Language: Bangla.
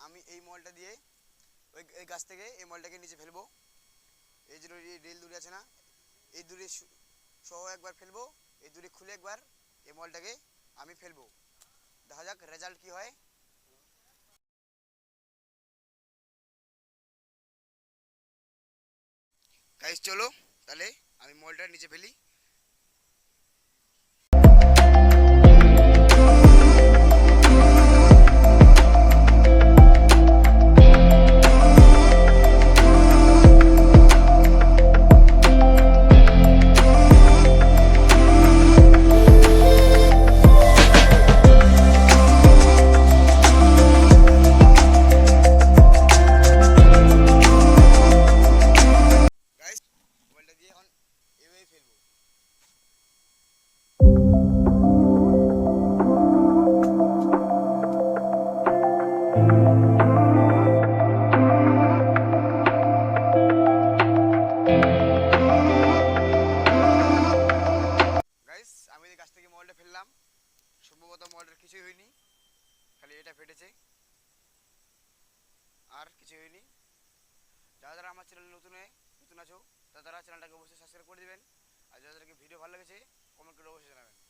আমি এই মলটা দিয়ে ওই গাছ থেকে এই মলটাকে নিচে ফেলবো। এই যে রেল দড়ি আছে না, এই দড়ি সহ একবার ফেলবো, এই দড়ি খুলে একবার এই মলটাকে আমি ফেলবো। দেখা যাক রেজাল্ট কি হয়। গাইস চলো তাহলে আমি মলটা নিচে ফেলি। গাইস মলটা দিয়ে এখন এভাবেই ফেলবো। গাইস আমি এই গাছ থেকে মলটা ফেললাম, সম্ভবত মলটার কিছুই হয়নি, খালি এটা ফেটেছে, আর কিছুই হয়নি। যারা যারা আমার চ্যানেল নতুন আছো তারা চ্যানেলটাকে অবশ্যই সাবস্ক্রাইব করে দিবেন, আর যাদেরকে ভিডিও ভালো লেগেছে কমেন্ট করে অবশ্যই জানাবেন।